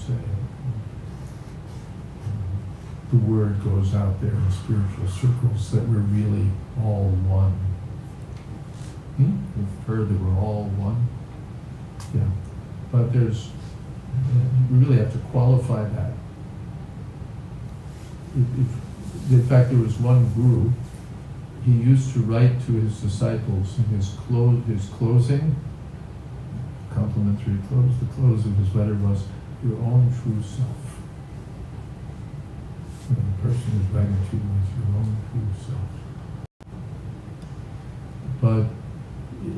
say, the word goes out there in spiritual circles that we're really all one. We've heard that we're all one. Yeah, but we really have to qualify that. In fact, there was one guru, he used to write to his disciples in his closing, complimentary close, the close of his letter was, your own true self. And the person who's writing to you is your own true self. But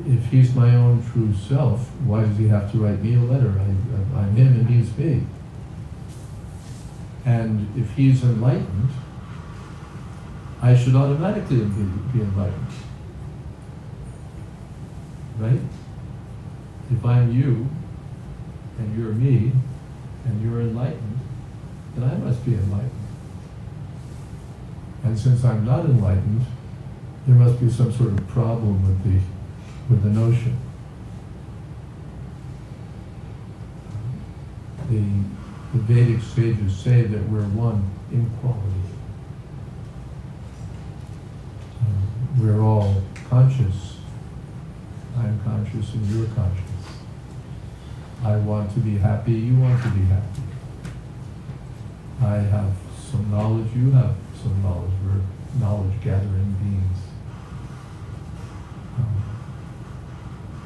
if he's my own true self, why does he have to write me a letter? I'm him and he's me. And if he's enlightened, I should automatically be enlightened. Right? If I'm you, and you're me, and you're enlightened, then I must be enlightened. And since I'm not enlightened, there must be some sort of problem with the notion. The Vedic sages say that we're one in quality. We're all conscious. I'm conscious and you're conscious. I want to be happy, you want to be happy. I have some knowledge, you have some knowledge. We're knowledge-gathering beings.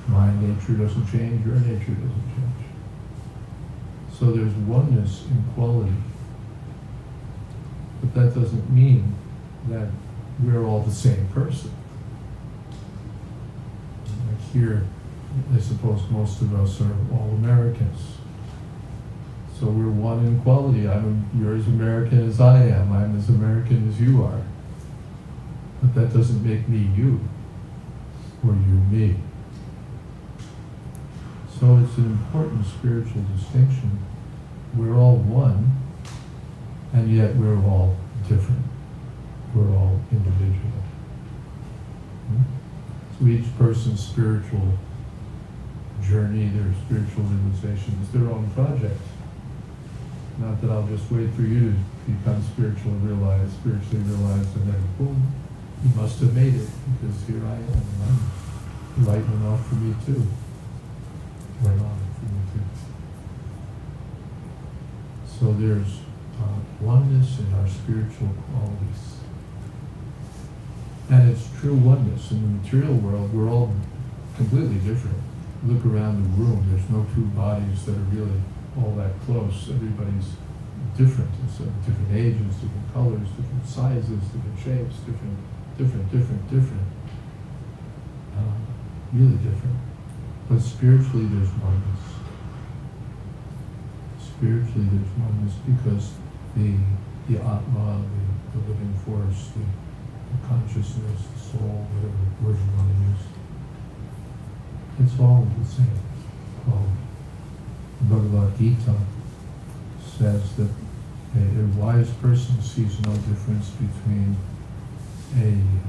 My nature doesn't change, your nature doesn't change. So there's oneness in quality. But that doesn't mean that we're all the same person. Like here, I suppose most of us are all Americans. So we're one in quality. You're as American as I am. I'm as American as you are. But that doesn't make me you, or you me. So it's an important spiritual distinction. We're all one, and yet we're all different. We're all individual. So each person's spiritual journey, their spiritual realization is their own project. Not that I'll just wait for you to become spiritually realized, and then boom, you must have made it, because here I am, and I'm light went off for me too. Went on for me too. So there's oneness in our spiritual qualities. And it's true oneness. In the material world, we're all completely different. Look around the room, there's no two bodies that are really all that close. Everybody's different. It's different ages, different colors, different sizes, different shapes, different. Really different. But spiritually there's oneness. Spiritually there's oneness because the Atma, the living force, the consciousness, the soul, whatever word you want to use, it's all the same quality. Bhagavad Gita says that a wise person sees no difference between an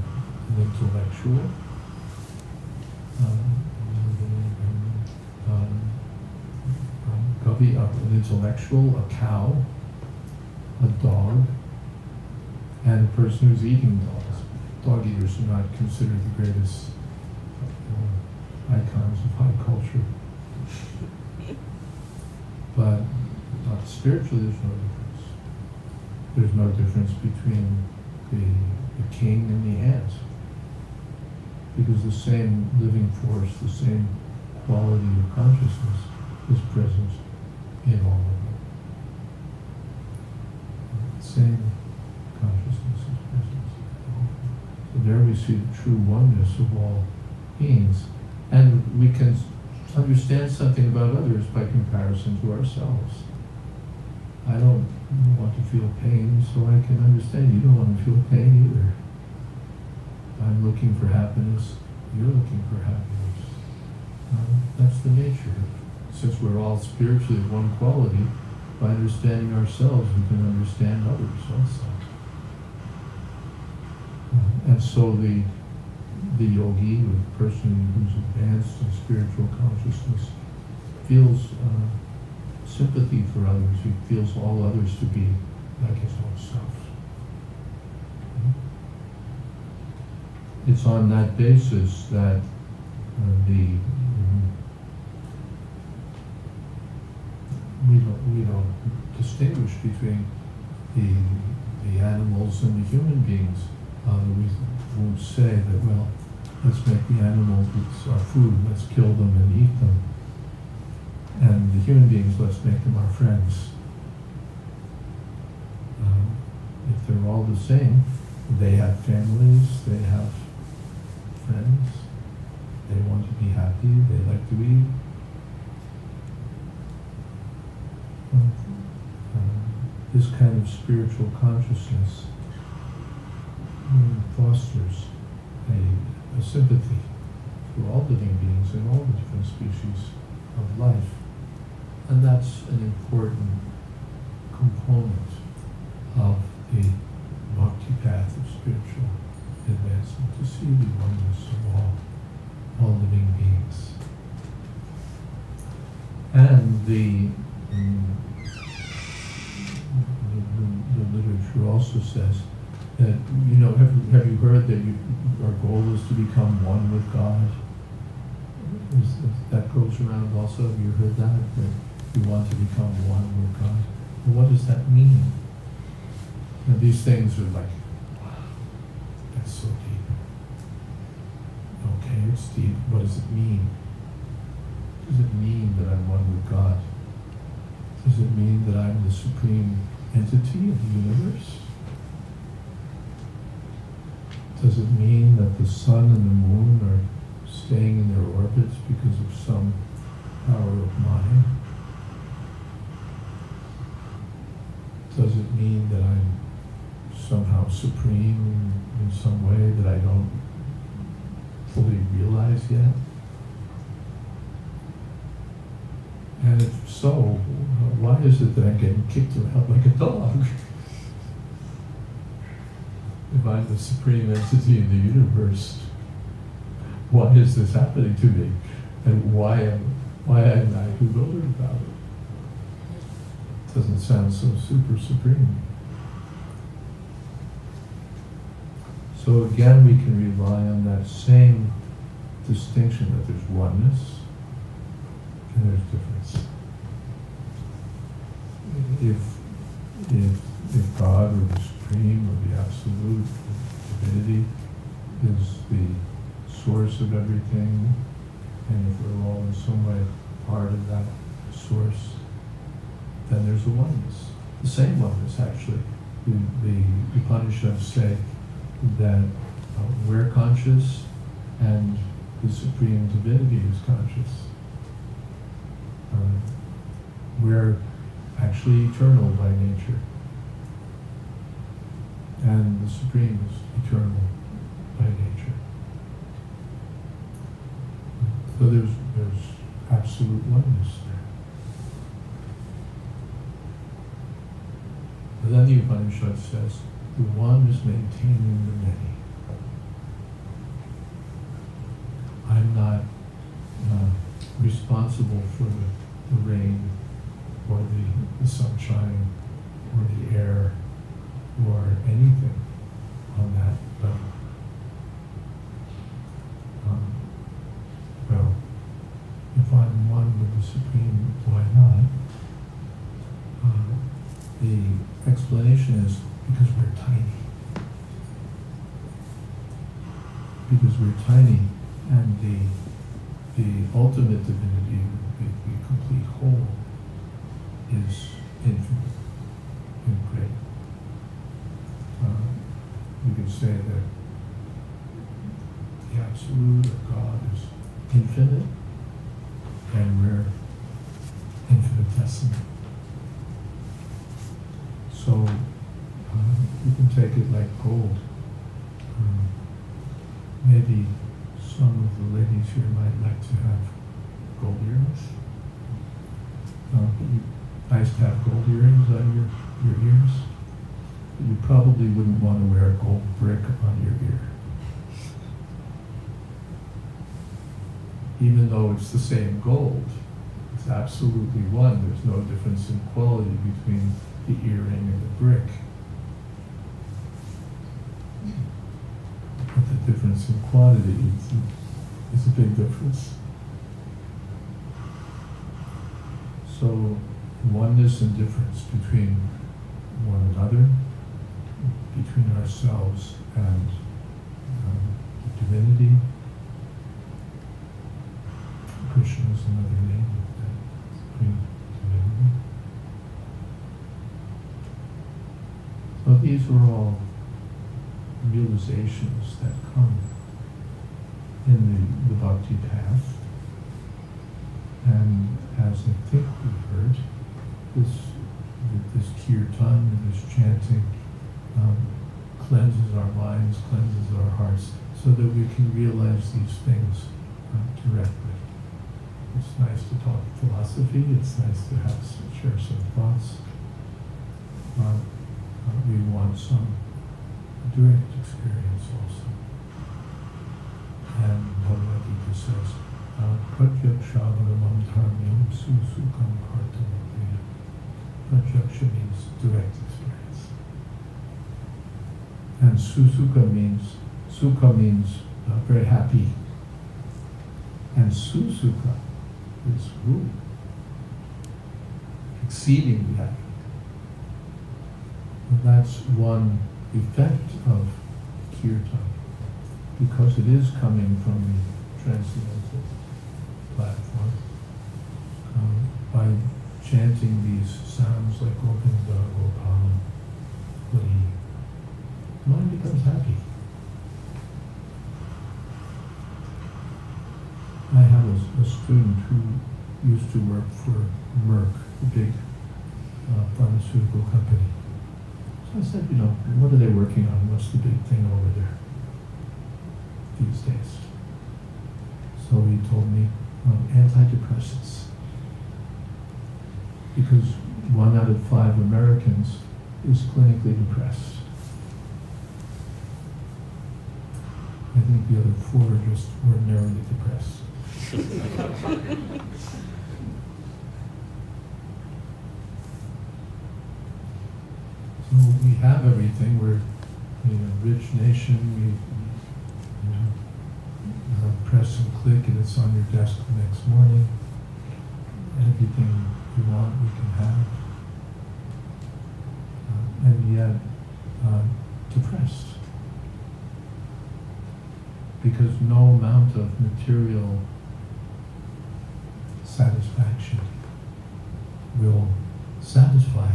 intellectual, a cow, a dog, and a person who's eating dogs. Dog eaters are not considered the greatest icons of high culture. But spiritually, there's no difference. There's no difference between the king and the ant, because the same living force, the same quality of consciousness is present in all of them. The same consciousness is present in all of them. So there we see the true oneness of all beings, and we can understand something about others by comparison to ourselves. I don't want to feel pain, so I can understand you don't want to feel pain either. I'm looking for happiness, you're looking for happiness. That's the nature. Since we're all spiritually of one quality, by understanding ourselves, we can understand others also. And so the yogi, the person who's advanced in spiritual consciousness, feels sympathy for others. He feels all others to be like his own self. It's on that basis that we don't distinguish between the animals and the human beings. We won't say that, well, let's make the animals our food, let's kill them and eat them. And the human beings, let's make them our friends. If they're all the same, they have families, they have friends, they want to be happy, they like to eat. This kind of spiritual consciousness fosters a sympathy for all living beings and all the different species of life. And that's an important component of the bhakti path of spiritual advancement, to see the oneness of all living beings. And the literature also says that, have you heard that our goal is to become one with God? That goes around also. Have you heard that you want to become one with God? And what does that mean? And these things are like, wow, that's so deep. Okay, it's deep. What does it mean? Does it mean that I'm one with God? Does it mean that I'm the supreme entity of the universe? Does it mean that the sun and the moon are staying in their orbits because of some power of mine? Does it mean that I'm somehow supreme in some way that I don't fully realize yet? And if so, why is it that I'm getting kicked around like a dog? If I'm the supreme entity in the universe, why is this happening to me? And why am I bewildered about it? Doesn't sound so super supreme. So again, we can rely on that same distinction that there's oneness and there's difference. If God or the Supreme or the Absolute Divinity is the source of everything, and if we're all in some way part of that source, then there's a oneness. The same oneness, actually. The Upanishads say that we're conscious and the Supreme Divinity is conscious. We're actually eternal by nature, and the Supreme is eternal by nature. So there's absolute oneness there. But then the Upanishad says, the one is maintaining the many. I'm not responsible for the rain or the sunshine or the air or anything on that level. Well, if I'm one with the Supreme, why not? The explanation is because we're tiny. Because we're tiny, and the ultimate divinity, the complete whole, is infinite and great. You can say that the Absolute or God is infinite, and we're infinitesimal. So you can take it like gold. Maybe some of the ladies here might like to have gold earrings. Nice to have gold earrings on your ears. But you probably wouldn't want to wear a gold brick on your ear. Even though it's the same gold, it's absolutely one. There's no difference in quality between the earring and the brick. But the difference in quantity is a big difference. So oneness and difference between one another, between ourselves and the divinity. Krishna is another name of that supreme divinity. So these are all realizations that come in the bhakti path. And as I think we've heard, this kirtan and this chanting cleanses our minds, cleanses our hearts, so that we can realize these things directly. It's nice to talk philosophy, it's nice to share some thoughts. We want some direct experience also. And Bhagavad Gita says, Pratyakshavanamam dharmyam susukam kartamapaya. Pratyaksha means direct experience. And sukha means very happy. And susukha is exceedingly happy. And that's one effect of kirtan, because it is coming from the transcendental platform. By chanting these sounds like Govinda, Gopala, Hari, the mind becomes happy. I have a student who used to work for Merck, a big pharmaceutical company. So I said, what are they working on? What's the big thing over there these days? So he told me, antidepressants. Because 1 out of 5 Americans is clinically depressed. I think the other 4 are just ordinarily depressed. So we have everything. We're a rich nation. We press and click and it's on your desk the next morning. Everything we want we can have. And yet depressed. Because no amount of material satisfaction will satisfy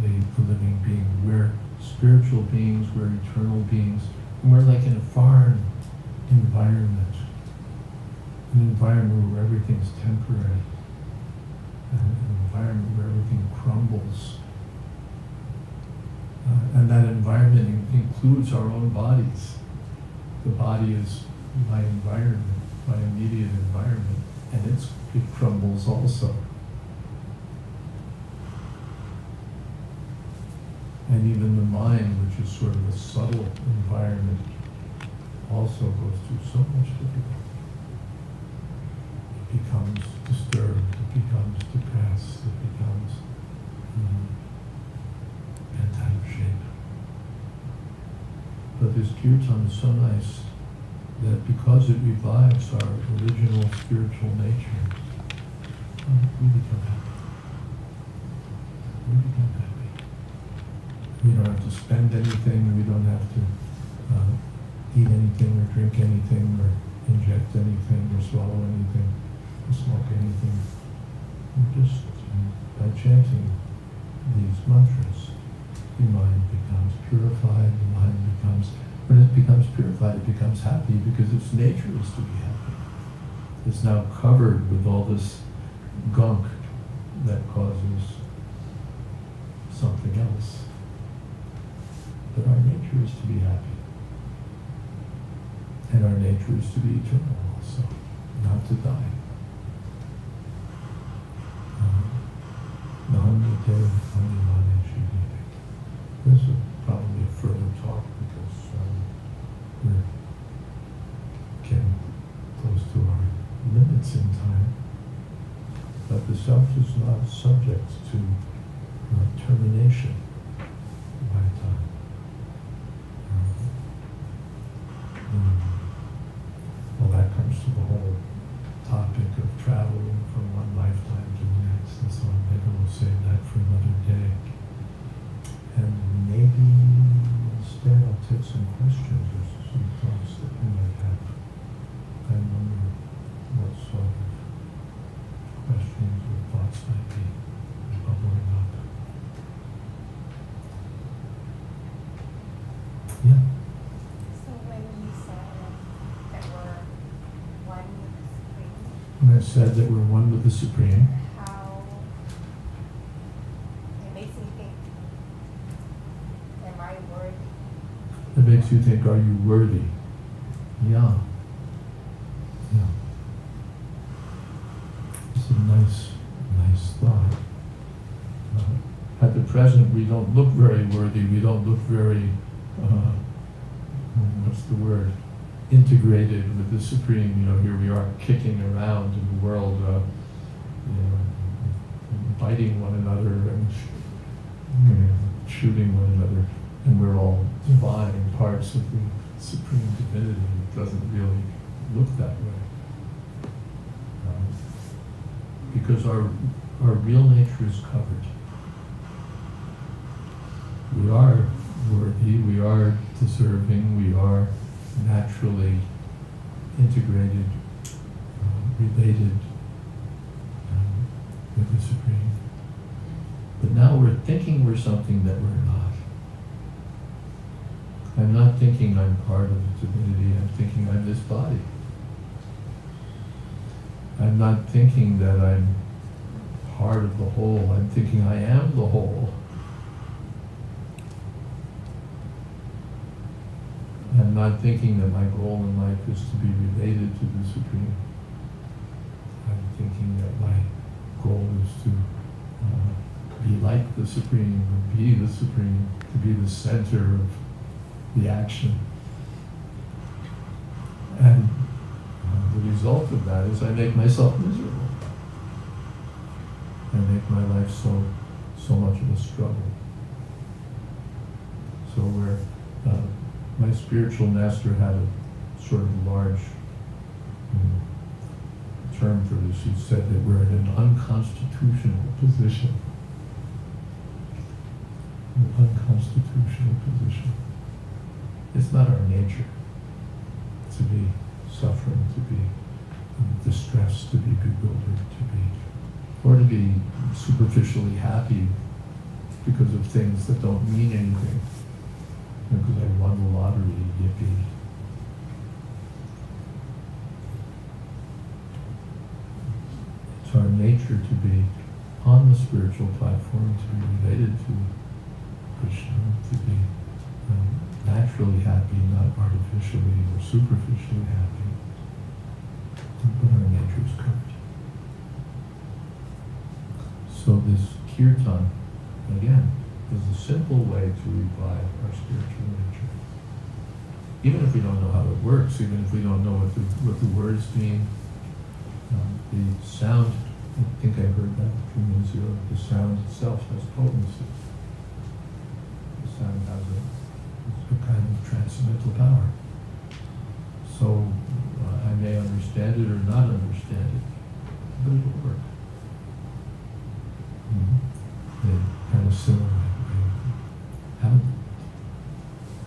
the living being. We're spiritual beings, we're eternal beings, and we're like in a foreign environment, an environment where everything's temporary, an environment where everything crumbles. And that environment includes our own bodies. The body is my environment, my immediate environment, and it crumbles also. And even the mind, which is sort of a subtle environment, also goes through so much difficulty. It becomes disturbed, it becomes depressed, it becomes bent out of shape. But this kirtan is so nice that because it revives our original spiritual nature, we become happy. We become happy. We don't have to spend anything, we don't have to eat anything or drink anything or inject anything or swallow anything or smoke anything. And just by chanting these mantras, the mind becomes purified, the mind becomes, when it becomes purified, it becomes happy because its nature is to be happy. It's now covered with all this gunk that causes something else. But our nature is to be happy. And our nature is to be eternal also, not to die. This is probably a further talk because we're getting close to our limits in time. But the self is not subject to termination by time. Well, that comes to the whole topic of traveling from one lifetime to the next and so on. Maybe we'll save that for another day. And maybe instead I'll take some questions or some thoughts that you might have. I wonder what sort of questions or thoughts might be bubbling up. Yeah. So when you said that we're one with the Supreme, When I said that we're one with the Supreme, how it makes me think, am I worthy? it makes you think, are you worthy? Yeah. Yeah. It's a nice thought. At the present, we don't look very worthy. We don't look very, what's the word? Integrated with the Supreme. You know, here we are kicking around in the world, biting one another and shooting one another. And we're all divine parts of the Supreme Divinity. It doesn't really look that way. Because our real nature is covered. We are worthy, we are deserving, we are naturally integrated, related with the Supreme. But now we're thinking we're something that we're not. I'm not thinking I'm part of the divinity, I'm thinking I'm this body. I'm not thinking that I'm part of the whole, I'm thinking I am the whole. I'm not thinking that my goal in life is to be related to the Supreme. I'm thinking that my goal is to be like the Supreme, be the Supreme, to be the center of the action. And the result of that is I make myself miserable. I make my life so much of a struggle. So where my spiritual master had a sort of large term for this. He said that we're in an unconstitutional position. An unconstitutional position. It's not our nature to be suffering, to be distressed, to be bewildered, or to be superficially happy because of things that don't mean anything. Because I won the lottery, yippee. It's our nature to be on the spiritual platform, to be related to Krishna, to be naturally happy, not artificially or superficially happy. But our nature is covered. So this Kirtan, again, is a simple way to revive our spiritual nature. Even if we don't know how it works, even if we don't know what the words mean, the sound, I think I heard that a few minutes ago, the sound itself has potency. The sound has a kind of transcendental power. So I may understand it or not understand it, but it'll work. Penicillin, how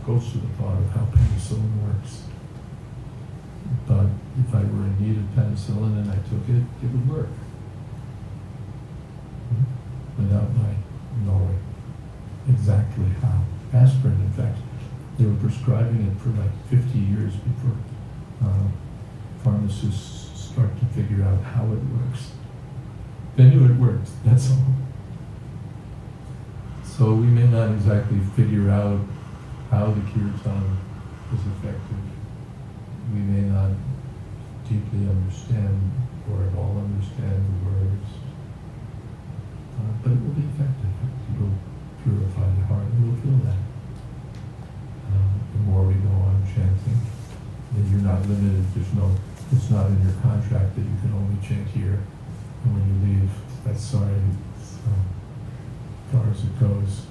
goes to the thought of how penicillin works. But if I were in need of penicillin and I took it, it would work. Without my knowing exactly how. Aspirin, in fact, they were prescribing it for like 50 years before pharmacists start to figure out how it works. They knew it worked, that's all. So we may not exactly figure out how the Kirtan is effective. We may not deeply understand or at all understand the words. But it will be effective. It will purify the heart. We will feel that. The more we go on chanting, then you're not limited. It's not in your contract that you can only chant here. And when you leave But sorry, so far as it goes,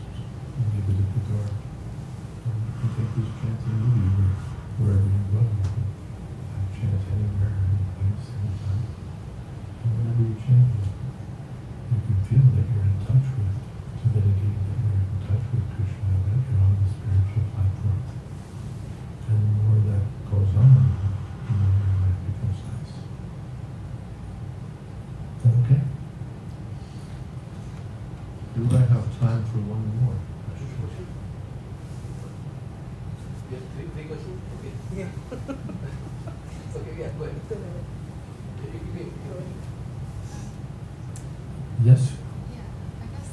leave it at the door. You can take this chanting with you wherever you go. You can chant anywhere, any place, anytime. And whenever you chant, you can feel that you're in touch with divinity, that you're in touch with Krishna, that you're on the spiritual platform. And the more that goes on, the more your life becomes nice. Is that okay? Do I have time for one more? Three questions? Okay. Yeah. Okay, yeah, go ahead. Yes? Yeah, I guess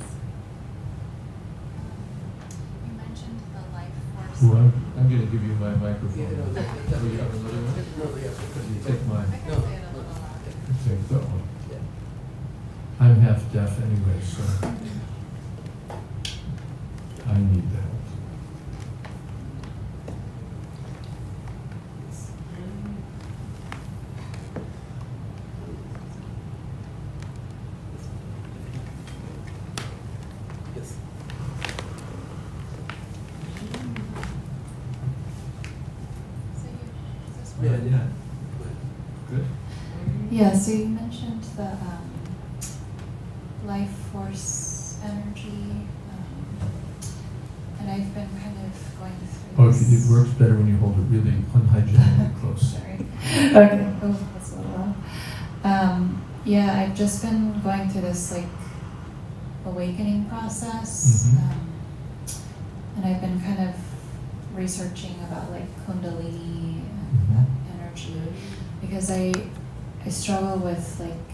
you mentioned the life force. Well, I'm going to give you my microphone. Yeah, no, Oh, you have another one? No, yeah. You take mine. I can say it a little louder. You take that one. Yeah. I'm half deaf anyway, so I need that. Yes. So is this Yeah, one? yeah. Good? Yeah, so you mentioned the life force energy, and I've been kind of going through Oh, this. it works better when you hold it really unhygienically close. Sorry. Okay. Oh, that's a little low. Yeah, I've just been going through this like awakening process, Mhm. and I've been kind of researching about like Kundalini and Mhm. that energy because I struggle with like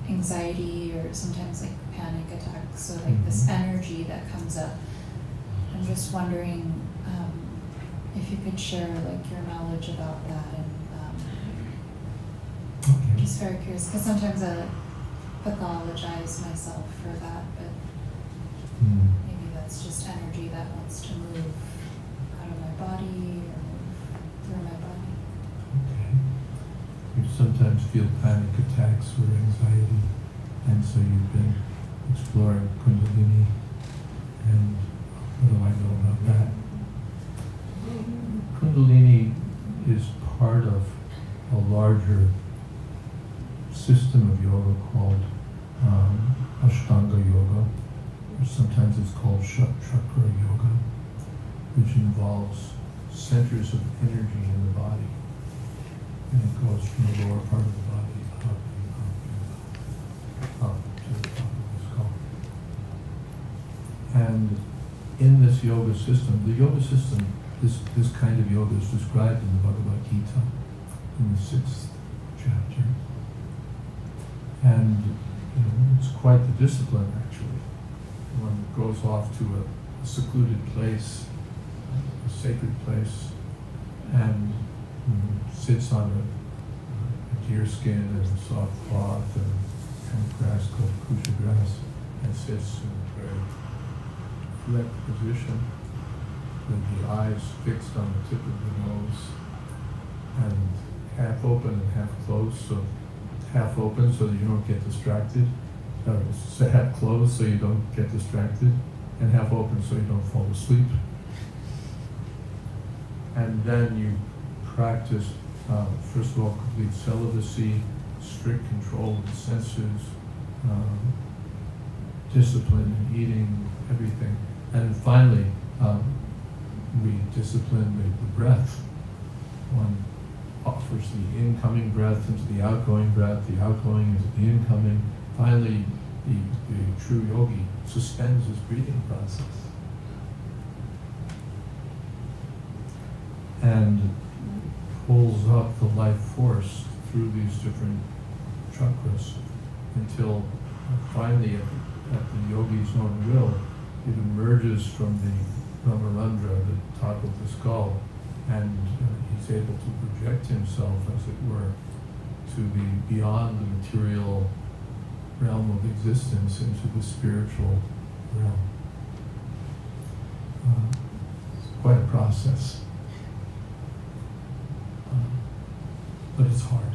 anxiety or sometimes like panic attacks. So like this Mhm. energy that comes up. I'm just wondering if you could share like your knowledge about that, and Okay. just very curious because sometimes I like pathologize myself for that, but Hmm. maybe that's just energy that wants to move out of my body or move through my body. Okay. You sometimes feel panic attacks or anxiety, and so you've been exploring Kundalini. And what do I know about that? Kundalini is part of a larger system of yoga called Ashtanga Yoga, or sometimes it's called Chakra Yoga, which involves centers of energy in the body. And it goes from the lower part of the body up and up and up to the top of the skull. And in this yoga system, this kind of yoga is described in the Bhagavad Gita in the 6th chapter. And it's quite the discipline, actually. One goes off to a secluded place, a sacred place, and sits on a deer skin and a soft cloth and kind of grass called kusha grass, and sits in a very correct position with the eyes fixed on the tip of the nose and half open and half closed. So half open so that you don't get distracted, so half closed so you don't get distracted, and half open so you don't fall asleep. And then you practice, first of all, complete celibacy, strict control of the senses, discipline in eating, everything. And finally, we discipline the breath. One offers the incoming breath into the outgoing breath, the outgoing into the incoming. Finally, the true yogi suspends his breathing process and pulls up the life force through these different chakras until finally at the yogi's own will, it emerges from the Brahmarandra, the top of the skull, and he's able to project himself, as it were, to the beyond the material realm of existence into the spiritual realm. It's quite a process, but it's hard.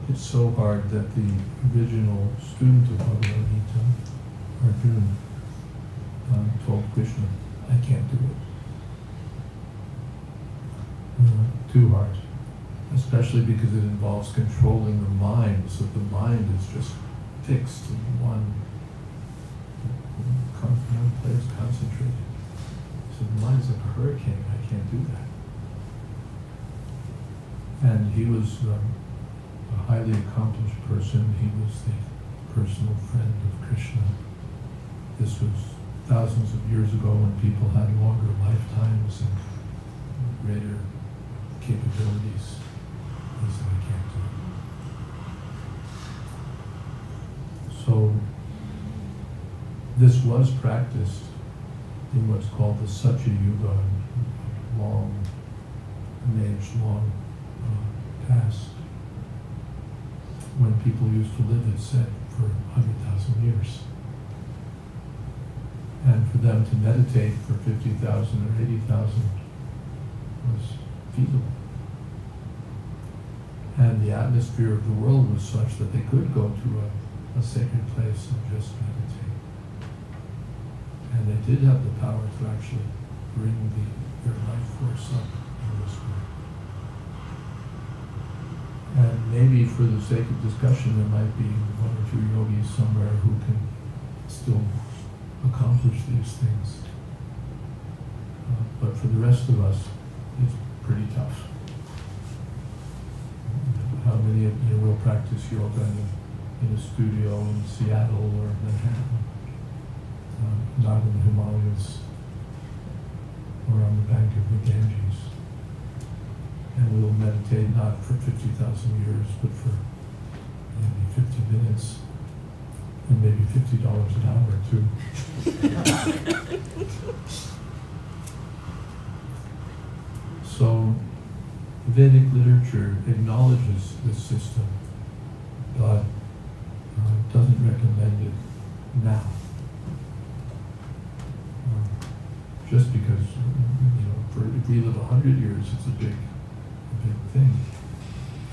It's it so hard that the original student of Bhagavad Gita, Arjuna, told Krishna, I can't do it. Too hard. Especially because it involves controlling the mind, so the mind is just fixed in one place, concentrated. So the mind's like a hurricane, I can't do that. And he was a highly accomplished person. He was the personal friend of Krishna. This was thousands of years ago when people had longer lifetimes and greater capabilities. He said, I can't do it. So this was practiced in what's called the Satya Yuga, long, an age long past, when people used to live, it said, for 100,000 years. And for them to meditate for 50,000 or 80,000 was feasible. And the atmosphere of the world was such that they could go to a sacred place and just meditate. And they did have the power to actually bring their life force up in this way. And maybe for the sake of discussion, there might be one or two yogis somewhere who can still accomplish these things. But for the rest of us, it's pretty tough. How many of you will practice yoga in a studio in Seattle or Manhattan, not in the Himalayas or on the bank of the Ganges? And we'll meditate not for 50,000 years, but for maybe 50 minutes, and maybe $50 an hour too. So Vedic literature acknowledges this system, but doesn't recommend it now. Just because, if we live 100 years, it's a big thing,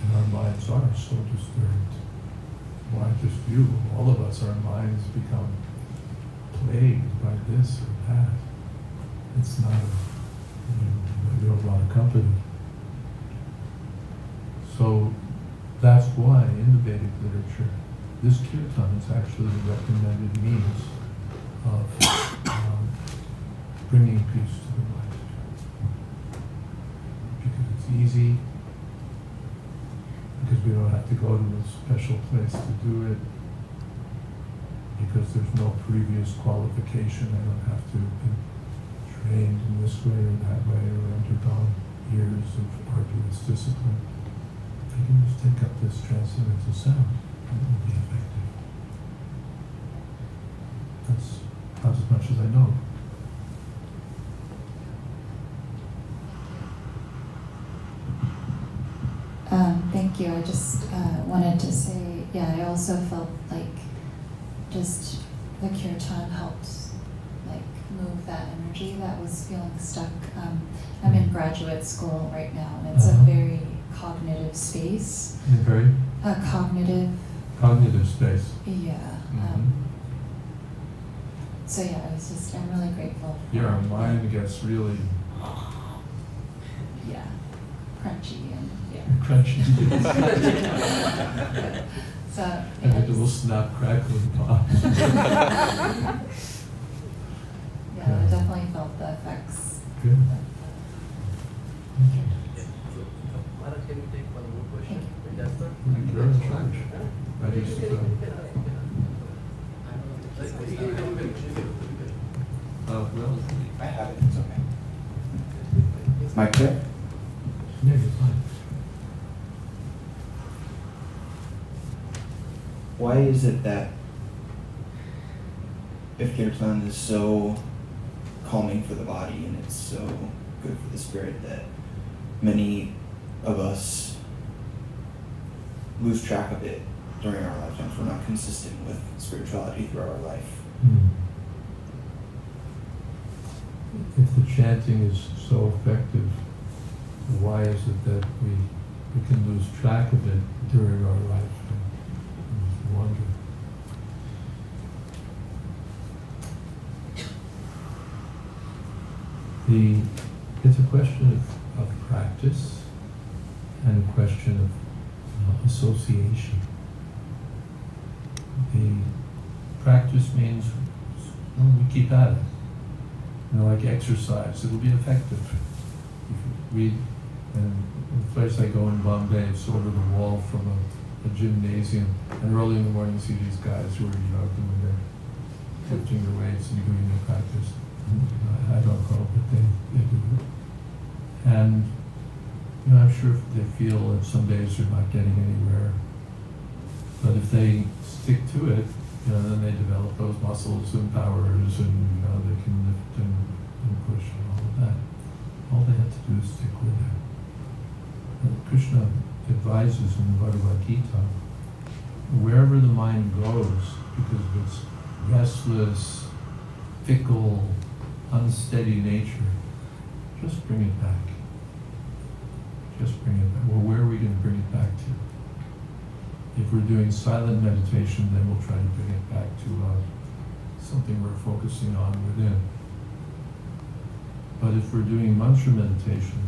and our minds are so disturbed. Why just you? All of us, our minds become plagued by this or that. It's not we don't want to company. So that's why in the Vedic literature, this Kirtan is actually the recommended means of bringing peace to the mind. Because it's easy, because we don't have to go to a special place to do it, because there's no previous qualification. I don't have to be trained in this way or that way or undergone years of arduous discipline. I can just take up this transcendental sound and it will be effective. That's about as much as I know. Thank you. I just wanted to say, I also felt like just the Kirtan helped move that energy that was feeling stuck. I'm in graduate school right now, and it's a very cognitive space. Very? Cognitive space. Yeah. Mm-hmm. So I'm really grateful. Our mind gets really crunchy and crunchy. So and it will snap, crackle, and pop. I definitely felt the effects. Good. Mara, can we take one more question? That's the You're in charge. I used to well, I have it, it's okay. Mic check? yeah, you're fine. Why is it that if Kirtan is so calming for the body and it's so good for the spirit that many of us lose track of it during our lifetimes? We're not consistent with spirituality throughout our life. If the chanting is so effective, why is it that we we can lose track of it during our life and just wonder. It's a question of practice and a question of association. The practice means we keep at it. Like exercise, it'll be effective. If you read, and the place I go in Bombay, it's over the wall from a gymnasium, and early in the morning you see these guys who are doing their lifting their weights and doing their practice. I don't know, but they do it. And I'm sure they feel that some days they're not getting anywhere. But if they stick to it, then they develop those muscles and powers, and they can lift and push and all of that. All they have to do is stick with it. And Krishna advises in the Bhagavad Gita, wherever the mind goes, because of its restless, fickle, unsteady nature, just bring it back. Just bring it back. Well, where are we going to bring it back to? If we're doing silent meditation, then we'll try to bring it back to something we're focusing on within. But if we're doing mantra meditation,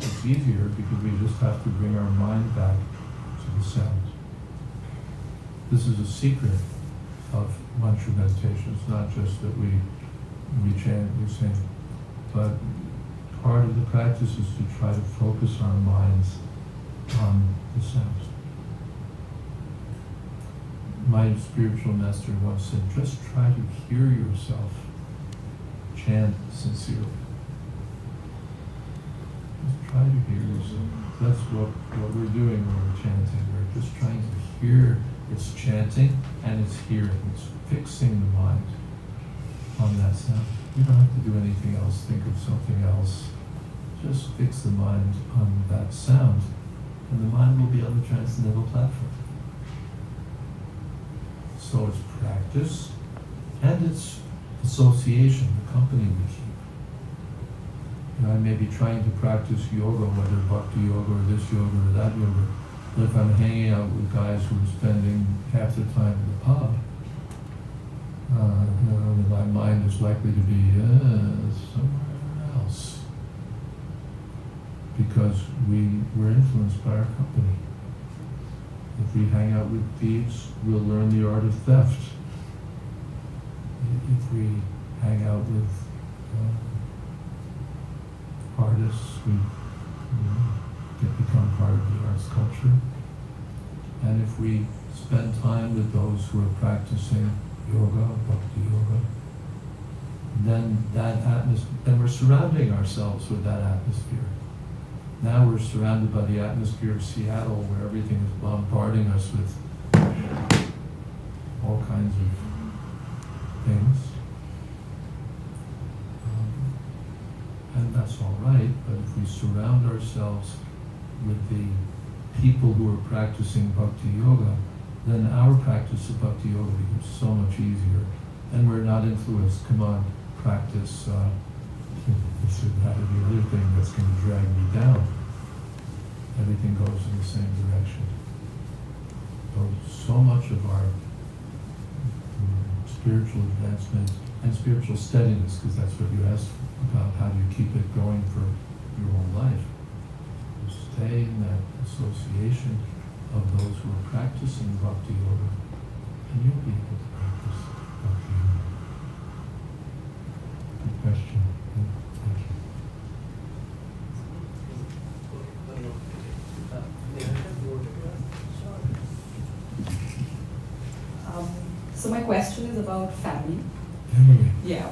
it's easier because we just have to bring our mind back to the sound. This is a secret of mantra meditation. It's not just that we chant, we sing, but part of the practice is to try to focus our minds on the sound. My spiritual master once said, just try to hear yourself chant sincerely. Just try to hear yourself. That's what we're doing when we're chanting. We're just trying to hear. It's chanting and it's hearing. It's fixing the mind on that sound. You don't have to do anything else. Think of something else. Just fix the mind on that sound, and the mind will be on the transcendental platform. So it's practice, and it's association, the company we keep. I may be trying to practice yoga, whether bhakti yoga or this yoga or that yoga, but if I'm hanging out with guys who are spending half their time in the pub, my mind is likely to be somewhere else, because we're influenced by our company. If we hang out with thieves, we'll learn the art of theft. If we hang out with artists, we become part of the arts culture. And if we spend time with those who are practicing yoga, bhakti yoga, then then we're surrounding ourselves with that atmosphere. Now we're surrounded by the atmosphere of Seattle, where everything is bombarding us with all kinds of things. And that's all right, but if we surround ourselves with the people who are practicing bhakti yoga, then our practice of bhakti yoga becomes so much easier. And we're not influenced, come on, practice this or that or the other thing that's going to drag me down. Everything goes in the same direction. So much of our spiritual advancement and spiritual steadiness, because that's what you asked about, how do you keep it going for your whole life? You stay in that association of those who are practicing bhakti yoga, and you'll be able to practice bhakti yoga. Good question. Thank you. So my question is about family. Family. Yeah.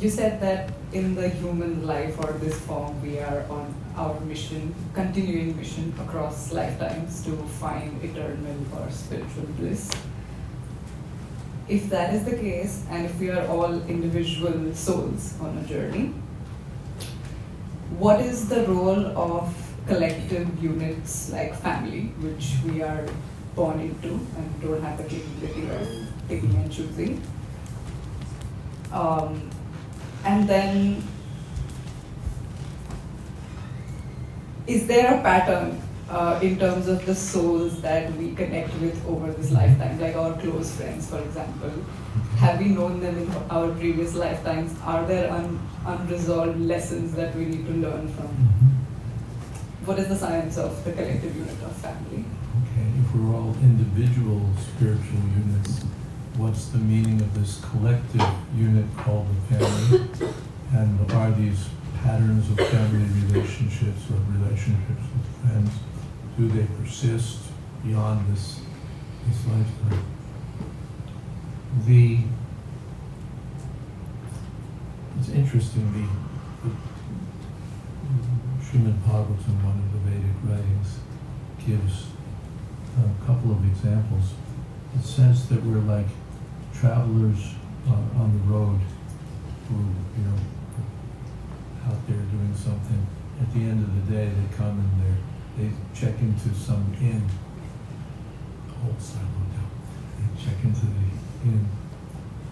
You said that in the human life or this form, we are on our mission, continuing mission across lifetimes to find eternal or spiritual bliss. If that is the case, and if we are all individual souls on a journey, what is the role of collective units like family, which we are born into and don't have the capability of picking and choosing? And then is there a pattern in terms of the souls that we connect with over this lifetime, like our close friends, for example? Have we known them in our previous lifetimes? Are there unresolved lessons that we need to learn from? What is the science of the collective unit of family? Okay, if we're all individual spiritual units, what's the meaning of this collective unit called the family? And are these patterns of family relationships or relationships with friends, do they persist beyond this lifetime? It's interesting, the Srimad Bhagavatam, one of the Vedic writings, gives a couple of examples. It says that we're like travelers on the road who, out there doing something. At the end of the day, they come and they check into some inn, old-style hotel. They check into the inn,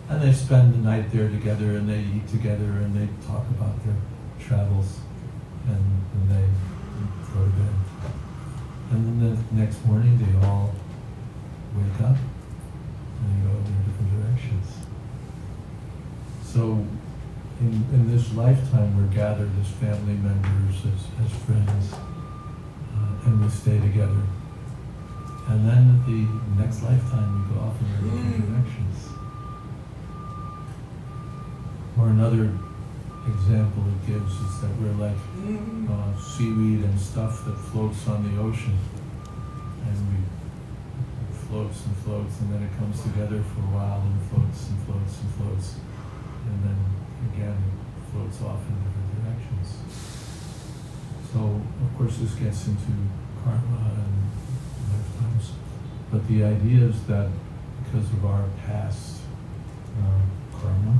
and they spend the night there together, and they eat together, and they talk about their travels, and then they go to bed. And then the next morning, they all wake up, and they go in their different directions. So, in this lifetime, we're gathered as family members, as friends, and we stay together. And then at the next lifetime, we go off in our different directions. Or another example it gives is that we're like seaweed and stuff that floats on the ocean. And it floats and floats, and then it comes together for a while and floats and floats and floats. And then again, it floats off in different directions. So, of course, this gets into karma and lifetimes. But the idea is that because of our past karma,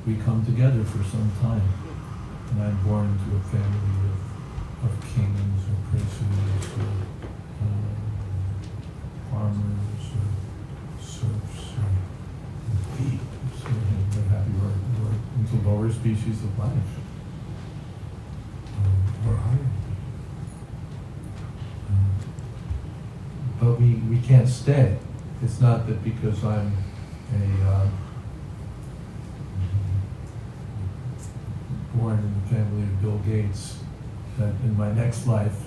we come together for some time. And I'm born into a family of kings or princes or farmers or serfs or thieves or what have you, or into lower species of life. Or higher. But we can't stay. It's not that because I'm born in the family of Bill Gates, that in my next life,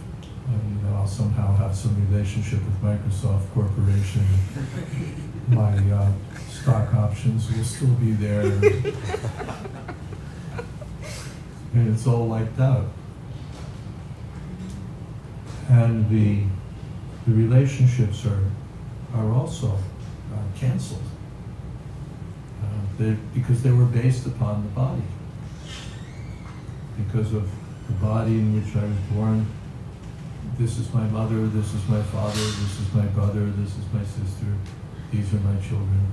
I'll somehow have some relationship with Microsoft Corporation. My stock options will still be there, and it's all wiped out. And the relationships are also canceled because they were based upon the body. Because of the body in which I was born, this is my mother, this is my father, this is my brother, this is my sister, these are my children.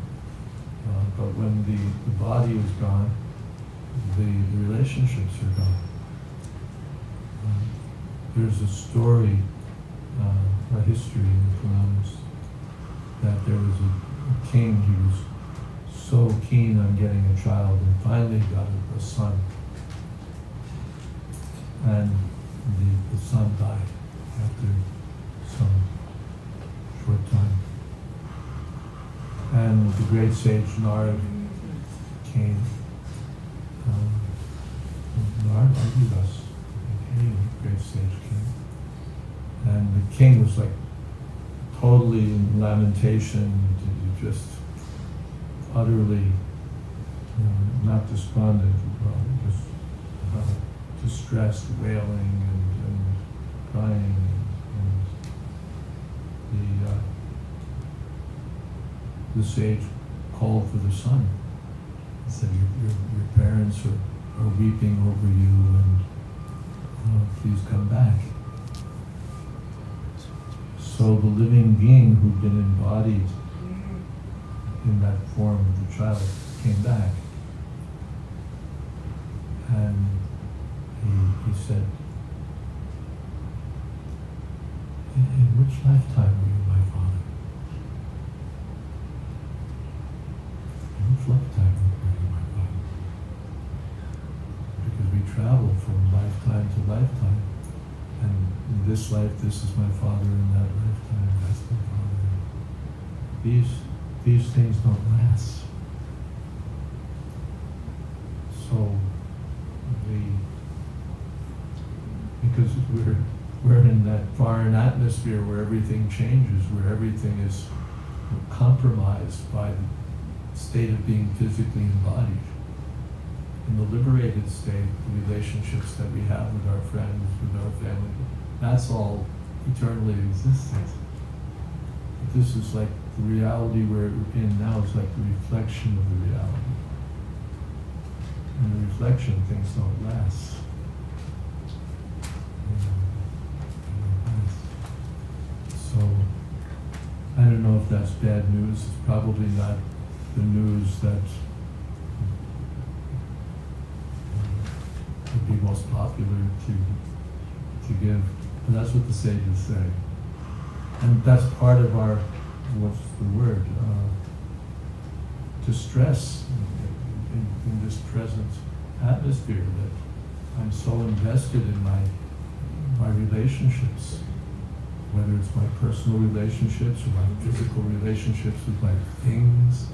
But when the body is gone, the relationships are gone. There's a story, a history in the Puranas, that there was a king. He was so keen on getting a child, and finally got a son. And the son died after some short time. And the great sage Narad came. Narad Agilas, the great sage came. And the king was like totally in lamentation, just utterly not despondent, just distressed, wailing and crying. And the sage called for the son. He said, your parents are weeping over you, and please come back. So the living being who'd been embodied in that form of the child came back. And he said, in which lifetime were you my father? In which lifetime were you my father? Because we travel from lifetime to lifetime, and in this life, this is my father, in that lifetime, that's my father. These things don't last. So because we're in that foreign atmosphere where everything changes, where everything is compromised by the state of being physically embodied. In the liberated state, the relationships that we have with our friends, with our family, that's all eternally existent. But this is like the reality we're in now is like the reflection of the reality. And the reflection, things don't last. So, I don't know if that's bad news. It's probably not the news that would be most popular to give. But that's what the sages say. And that's part of our, what's the word, distress in this present atmosphere, that I'm so invested in my relationships, whether it's my personal relationships or my physical relationships with my things,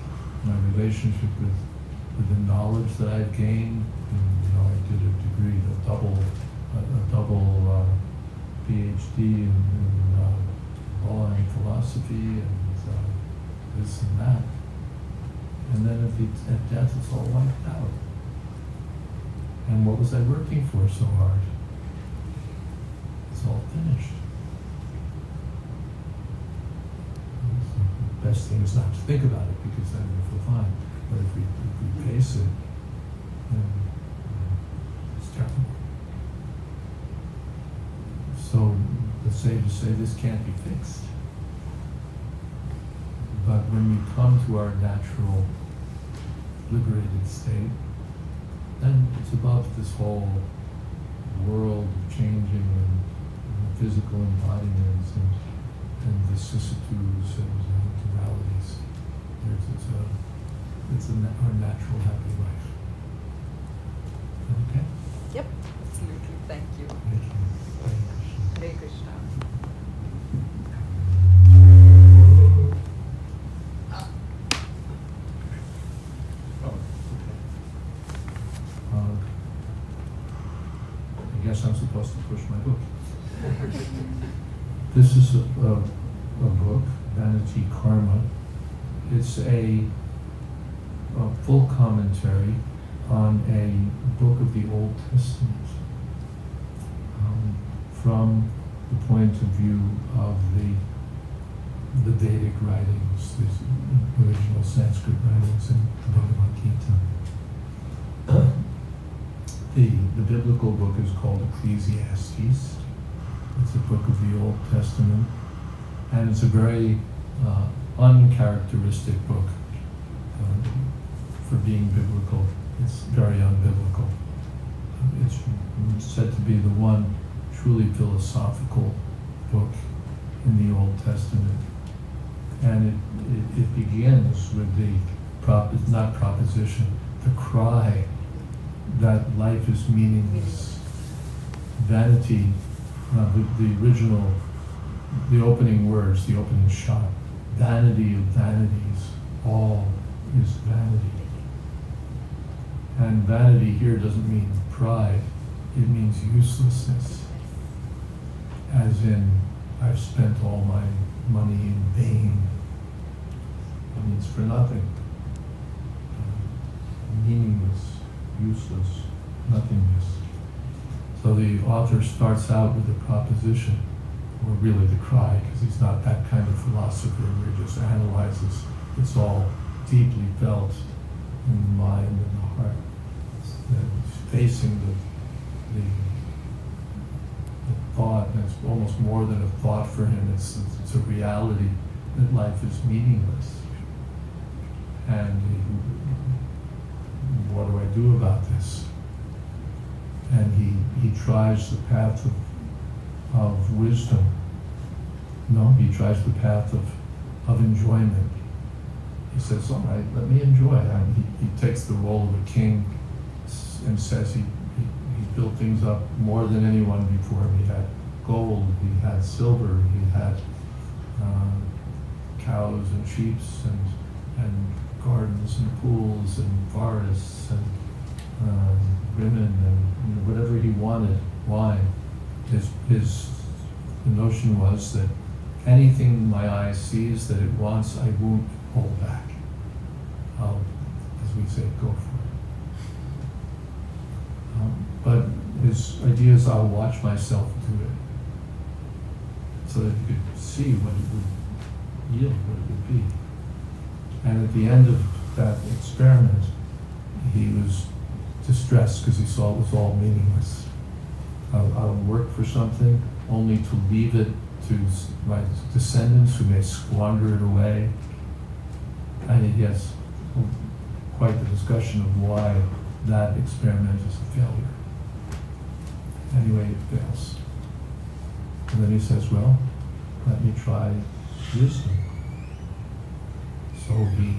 my relationship with the knowledge that I've gained. And, I did a degree, a double PhD in law and philosophy and this and that. And then at death, it's all wiped out. And what was I working for so hard? It's all finished. The best thing is not to think about it, because then we feel fine. But if we face it, then it's terrible. So the sages say this can't be fixed. But when we come to our natural liberated state, then it's above this whole world changing and physical embodiments and vicissitudes and dualities. It's our natural happy life. Okay? Yep, absolutely. Thank you. Thank you. Hare Krishna. I guess I'm supposed to push my book. This is a book, Vanity Karma. It's a full commentary on a book of the Old Testament from the point of view of the Vedic writings, the original Sanskrit writings in the Bhagavad Gita. The biblical book is called Ecclesiastes. It's a book of the Old Testament, and it's a very uncharacteristic book for being biblical. It's very unbiblical. It's said to be the one truly philosophical book in the Old Testament, and it begins with the cry that life is meaningless. Vanity, the opening words, the opening shot, vanity of vanities, all is vanity. And vanity here doesn't mean pride, it means uselessness. As in, I've spent all my money in vain. It means for nothing. Meaningless, useless, nothingness. So the author starts out with a proposition, or really the cry, because he's not that kind of philosopher where he just analyzes. It's all deeply felt in the mind and the heart. He's facing the thought, and it's almost more than a thought for him. It's a reality that life is meaningless. And what do I do about this? And he tries the path of wisdom. No, he tries the path of enjoyment. He says, all right, let me enjoy. And he takes the role of a king and says he built things up more than anyone before. He had gold, he had silver, he had cows and sheep and gardens and pools and forests and women and whatever he wanted, wine. The notion was that anything my eye sees that it wants, I won't hold back. I'll, as we say, go for it. But his idea is I'll watch myself do it, so that you could see what it would yield, what it would be. And at the end of that experiment, he was distressed because he saw it was all meaningless. I'll work for something only to leave it to my descendants who may squander it away. And he has quite the discussion of why that experiment is a failure. Anyway, it fails. And then he says, well, let me try wisdom. So he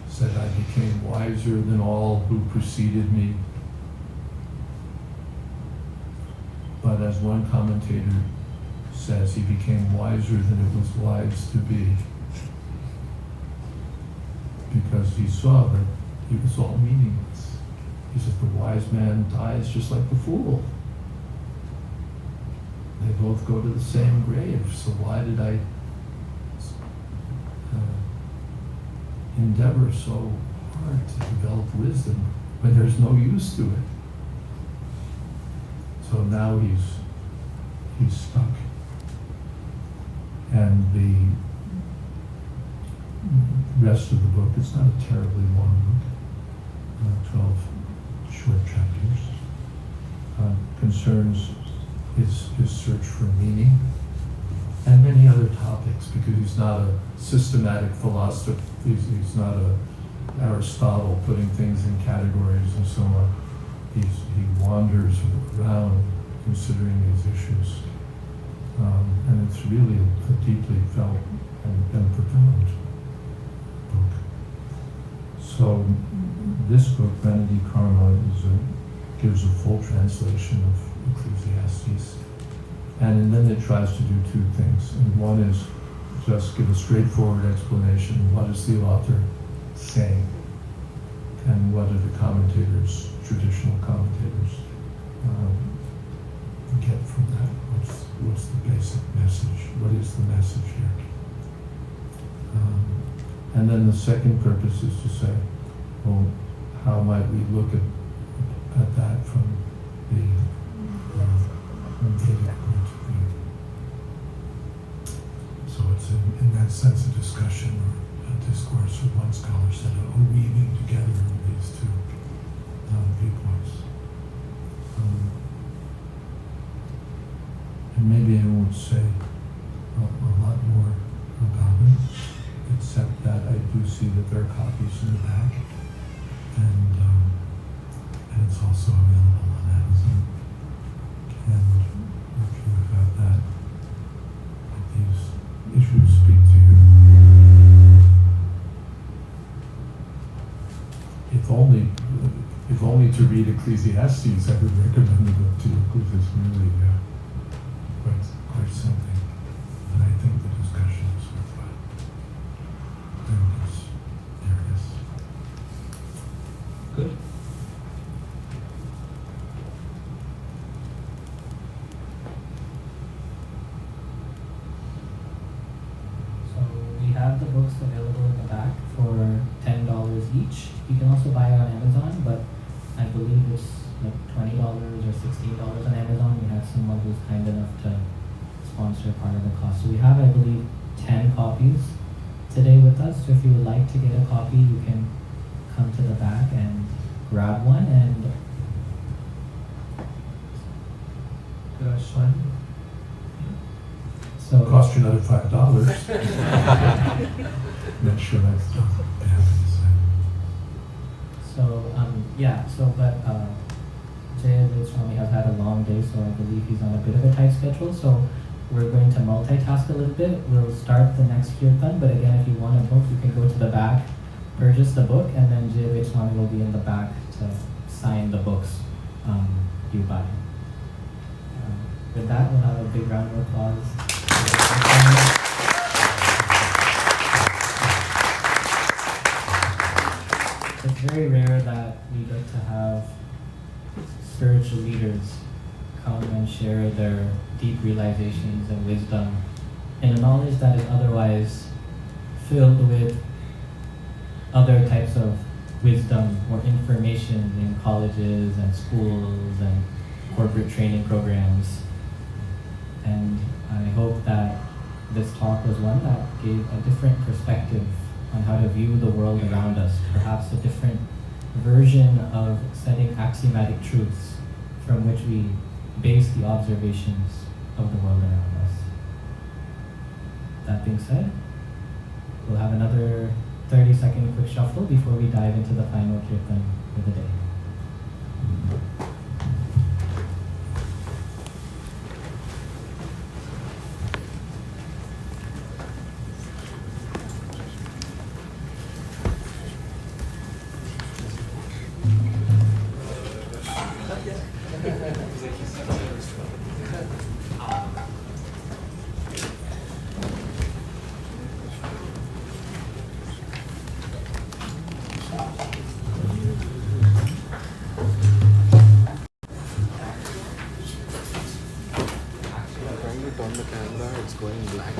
said, I became wiser than all who preceded me. But as one commentator says, he became wiser than it was wise to be. Because he saw that it was all meaningless. He says, the wise man dies just like the fool. They both go to the same grave, so why did I endeavor so hard to develop wisdom when there's no use to it? So now he's stuck. And the rest of the book, it's not a terribly long book, 12 short chapters, concerns his search for meaning and many other topics, because he's not a systematic philosopher. He's not a Aristotle putting things in categories and so on. He wanders around considering these issues. And it's really a deeply felt and profound book. So this book, Vanity Karma, gives a full translation of Ecclesiastes. And then it tries to do two things. And one is just give a straightforward explanation. What is the author saying? And what are the commentators, traditional commentators, get from that? What's the basic message? What is the message here? And then the second purpose is to say, well, how might we look at that from the Vedic point of view? So it's in that sense a discussion or a discourse with one scholar said, a weaving together of these two viewpoints. And maybe I won't say a lot more about it, except that I do see that there are copies in the back, and it's also available on Amazon. And if you have that, if these issues speak to you, if only to read Ecclesiastes, I would recommend the book to you, because it's really quite something. And I think the discussion is worthwhile. There it is. Good. So we have the books available in the back for $10 each. You can also buy it on Amazon, but I believe it's like $20 or $16 on Amazon. We had someone who's kind enough to sponsor part of the cost. So we have, I believe, 10 copies today with us. So if you would like to get a copy, you can come to the back and grab one. And Could I sign it? so Cost you another $5. Not sure that's Jayadvaita Swami has had a long day, so I believe he's on a bit of a tight schedule. So we're going to multitask a little bit. We'll start the next Kirtan, but again, if you want a book, you can go to the back, purchase the book, and then Jayadvaita Swami will be in the back to sign the books you buy. With that, we'll have a big round of applause. It's very rare that we get to have spiritual leaders come and share their deep realizations and wisdom in a knowledge that is otherwise filled with other types of wisdom or information in colleges and schools and corporate training programs. And I hope that this talk was one that gave a different perspective on how to view the world around us, perhaps a different version of setting axiomatic truths from which we base the observations of the world around us. That being said, we'll have another 30-second quick shuffle before we dive into the final kirtan for the day. Trying to turn the camera, it's going blank.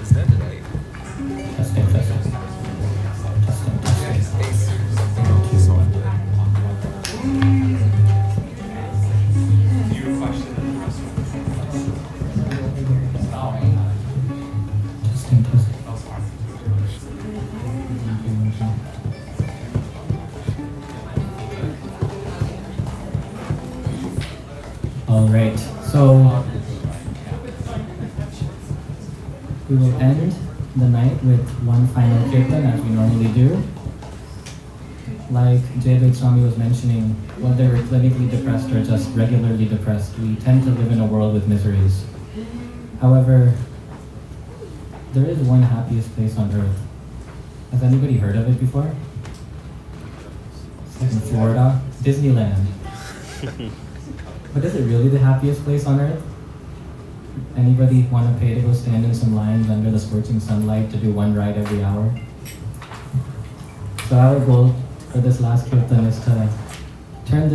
Is that right? Testing, testing. Testing, testing. Testing, testing. All right, so we will end the night with one final kirtan as we normally do. Like Jayadvaita Swami was mentioning, whether we're clinically depressed or just regularly depressed, we tend to live in a world with miseries. However, there is one happiest place on earth. Has anybody heard of it before? It's like in Florida, Disneyland. But is it really the happiest place on earth? Anybody want to pay to go stand in some lines under the scorching sunlight to do one ride every hour? So our goal for this last kirtan is to turn this